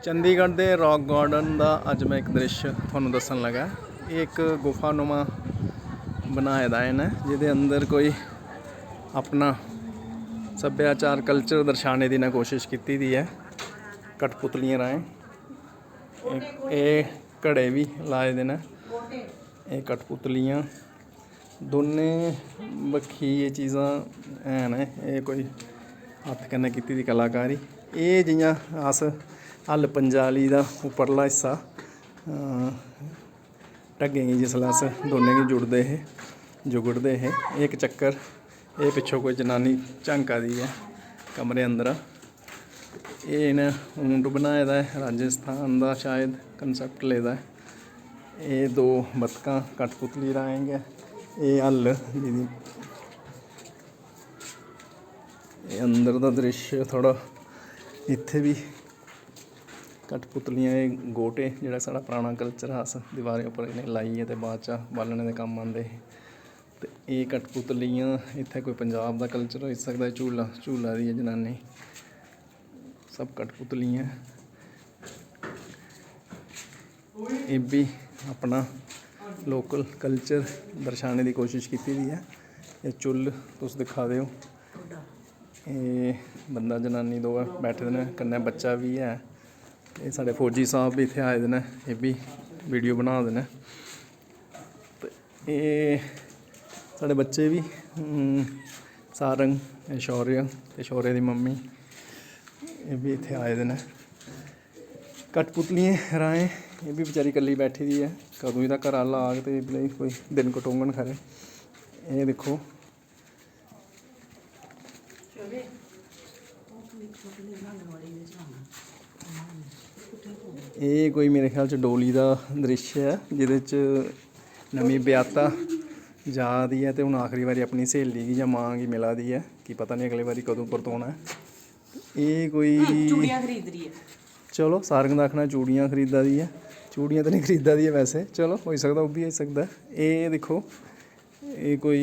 ਚੰਡੀਗੜ੍ਹ ਦੇ rock garden ਦਾ ਅੱਜ ਮੈਂ ਇੱਕ ਦ੍ਰਿਸ਼ ਤੁਹਾਨੂੰ ਦੱਸਣ ਲੱਗਾ। ਇਹ ਇੱਕ ਗੁਫਾਨੁਮਾ ਬਣਾਏ ਦਾ ਇਹਨੇ, ਜਿਹਦੇ ਅੰਦਰ ਕੋਈ ਆਪਣਾ ਸੱਭਿਆਚਾਰ ਕਲਚਰ ਦਰਸਾने ਦੀ ਨਾ ਕੋਸ਼ਿਸ਼ ਕੀਤੀ ਦੀ ਹੈ कठपुतलियां राहें। घड़े भी लाए दे न, ये कठपुतलियां दोने बक्खी ये चीज़ां हैं न, ये कोई हत्थ कन्नै कीती दी कलाकारी। ये जियां अस हल पंजाली दा उपरला हिस्सा ढग्गें गी जिसलै अस दोनें गी जुगड़दे हे एक चक्कर, ये पिच्छों कोई जनानी झांका दी है कमरे अंदर। ये इन्हें ऊंट बनाए दा है, राजस्थान का शायद कंसैप्ट लेदा है। ये दो बतकां कठपुतली राहेंगे, ये हल जी अंदर का दृश्य थोड़ा इत्थे भी कठपुतलियां। ये गोटे जिहड़ा साड़ा पुराना कल्चर अस दीवारें उपर इन्हें लाइए तो बाद च बालने के काम आते हैं। तो ये कठपुतलियां इत्थे कोई पंजाब का कल्चर हो सकता है। झूला दी जनानी सब कठपुतलियां। ये भी अपना लोकल कल्चर दर्शाने की कोशिश की दी है। ये चुल तुस दिखा दो, ये बंदा जनानी दो बैठे ने, कन्नै बच्चा भी है। ये साढ़े फौजी साहब भी इत्थे आए दे ने, ये भी वीडियो बना दे ने। तो ये साढ़े बच्चे भी सारंग शौर्य दी मम्मी ये भी इत्थे आए दे ने। कठपुतलियां राहें ये भी बेचारी कल्ली बैठी दी है, कदों इहदा घर आह्ला आग तो इसलिए कोई दिन कटोंगन खरे। ये देखो ये कोई मेरे ख्याल च डोली का दृश्य है, जिहदे च नवीं ब्याहता जा दी है तो हुण आखिरी बारी अपनी सहेली की या मां की मिला दी है कि पता नहीं अगली बारी कदों परतोना है। ये कोई चूड़ियां खरीद रही है, चलो सारंग दा आखना चूड़ियां खरीदा दी है, चूड़ियां तो नहीं खरीदा दी है वैसे, चलो हो सकता वो भी हो सकता है। ये देखो ये कोई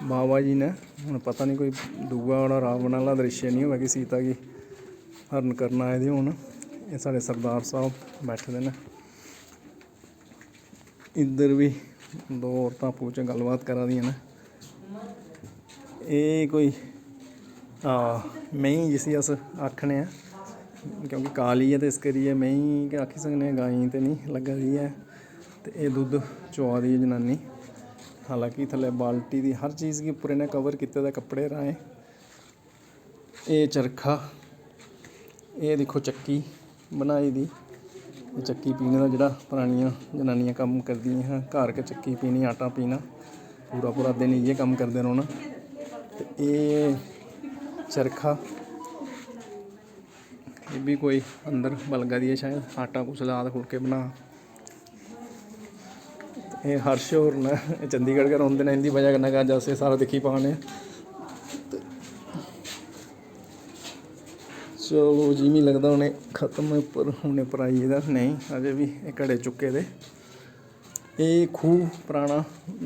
बाबा जी ने, हुण पता नहीं कोई दूआ वाला रावण वाला दृश्य नहीं होगा कि सीता की हरण करना आए दे हुण। ये साढ़े सरदार साहब बैठे दे ने। इधर भी दो औरतां आपू च गलबात करा दी ने। ये कोई मही जिसी अस आखने हैं, क्योंकि काली है तो इस करिए मही के आखी सकने, गाई तो नहीं लगा दी है। तो ये दुद्ध चुआ दी है जनानी, हालांकि थल्ले बाल्टी दी हर चीज़ के उपर इन्हें कवर किए कपड़े राहें। ये चरखा, ये देखो चक्की बनाई दी, ये चक्की पीने का जिहड़ा पुरानियां जनानियां काम करदी हैं, घर के चक्की पीनी, आटा पीना, पूरा दिन ये काम करते रौहना। तो ये चरखा, ये भी कोई अंदर बलगा दी है शायद, आटा कुछ ला फुलके बना। ये हर्ष होर ने चंडीगढ़ के रौंदे ने, इनकी वजह कन्नै अज अस सारा दिक्खी पाने। चलो जी, मी लगता उन्हें खत्म पर होने पर आई है नहीं, अजे भी घड़े चुके दे। ये खूह पुराना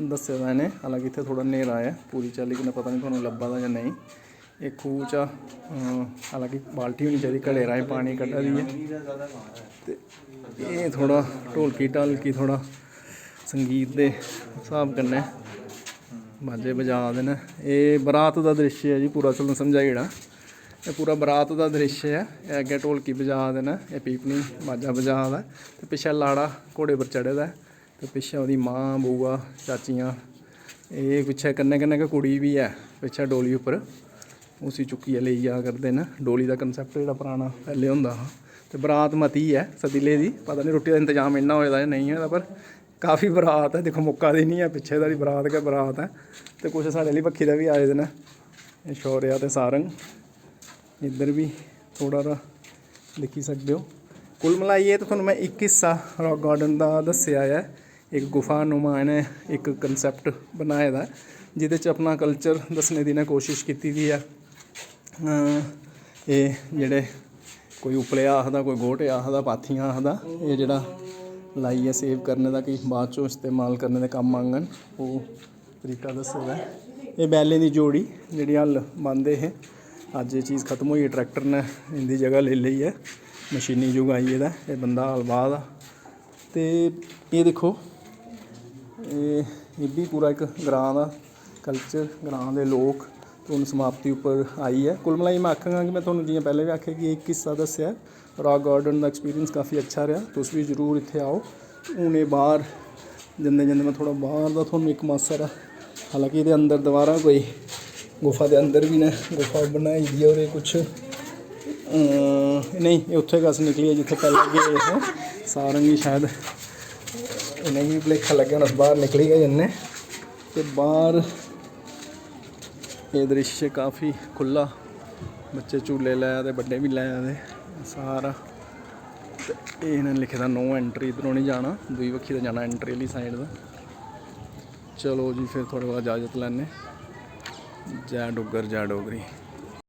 दस्से दा इन्हें, हालांकि इत्थे थोड़ा न्हेरा है पूरी चाली कन्नै, पता नहीं तुहानूं लब्भा दा जां नहीं। ये खूह चा हालांकि बाल्टी होनी चाहिए, घड़े राहें पानी कड्ढा दी है। ते ये थोड़ा ढोलकी थोड़ा संगीत के हिसाब कन्नै बाजे बजा दे न। ये बरात का दृश्य है जी पूरा, चलो समझाई जेड़ा ये पूरा बरात का दृश्य है। ये अगे ढोलकी बजा दे न, ये पीपनी बाजा बजा दा, ते पिछे लाड़ा घोड़े पर चढ़े दा, ते पिछे ओहदी माँ बूआ चाचियाँ, ये पिछे कन्नै कुड़ी भी है पिछे डोली उपर, उसी चुक्कियै लेई जा करदे न। डोली का कंसैप्ट जिहड़ा पुराना पहले हुंदा हा। ते बरात मती है सतीले दी, पता नहीं रुट्टी का इंतजाम इन्ना होए दा जां नहीं होए दा, पर काफ़ी बरात है। देखो मुक्का दी नहीं है, पिछे दा बरात गै बरात है। तो कुछ साढ़े आह्ली पक्खी दा भी आए दे न, शौर्या ते सारंग। इधर भी थोड़ा सा दिखी सकते हो। कुल मिलाइए तो थोड़ा मैं एक हिस्सा रॉक गार्डन का दस्या है, एक गुफानुमा इन्हें एक कंसैप्ट बनाए दा, जिहदे च अपना कल्चर दसने की कोशिश की दी है। ये जेह्ड़े कोई उपले आखदा, कोई गोटे आखदा, पाथियां आखदा, ये जेह्ड़ा लाइए सेव करने का कि बाद चों इस्तेमाल करने के काम आंगन, वो तरीका दस्से दा। ये बैलें की जोड़ी जिहड़ी हल बांधे हे, अज ये चीज़ खत्म हुई है, ट्रैक्टर ने इनकी जगह ले ली है। मशीनी युग आई गेदा ये बंदा हल बाह् दा। ते ये दिक्खो ये भी पूरा एक ग्रांऽ दा कल्चर, ग्रांऽ दे लोक ते हून समाप्ति उप्पर आई है। कुल मलाइयै मैं आखांगा कि मैं तुहानूं जियां पैह्लें बी आखेआ कि एक किस्सा दस्सेआ, रॉक गार्डन दा एक्सपीरियंस काफ़ी अच्छा रहा, तुस भी जरूर इत्थै आओ। हून एह् बाह्र जंदे जंदे मैं थोह्ड़ा बाह्र दा थुहानूं एक मासा हारा, हालांकि एह्दे अंदर दबारा कोई गुफा दे अंदर भी ने गुफा बनाई दी है और एह् कुछ नहीं एह् उत्थै गै अस निकली जित्थै पैह्लें गे हे सारंगी शायद इ'नेंगी बी भलेखा लग्गेआ हून अस बाह्र निकली गै जन्ने। ते बाह्र एह् दृश्य काफ़ी खु'ल्ला, बच्चे झूले लै दे बड्डे बी लै दे सारा। ते एह् इ'नें लिखे दा नो एंट्री, इद्धरों नहीं जाना, दूई बक्खी दा जाना एंट्री आह्ली साइड दा। चलो जी फिर थोह्ड़े कोला इजाजत लैन्ने। जै डुग्गर जै डोगरी।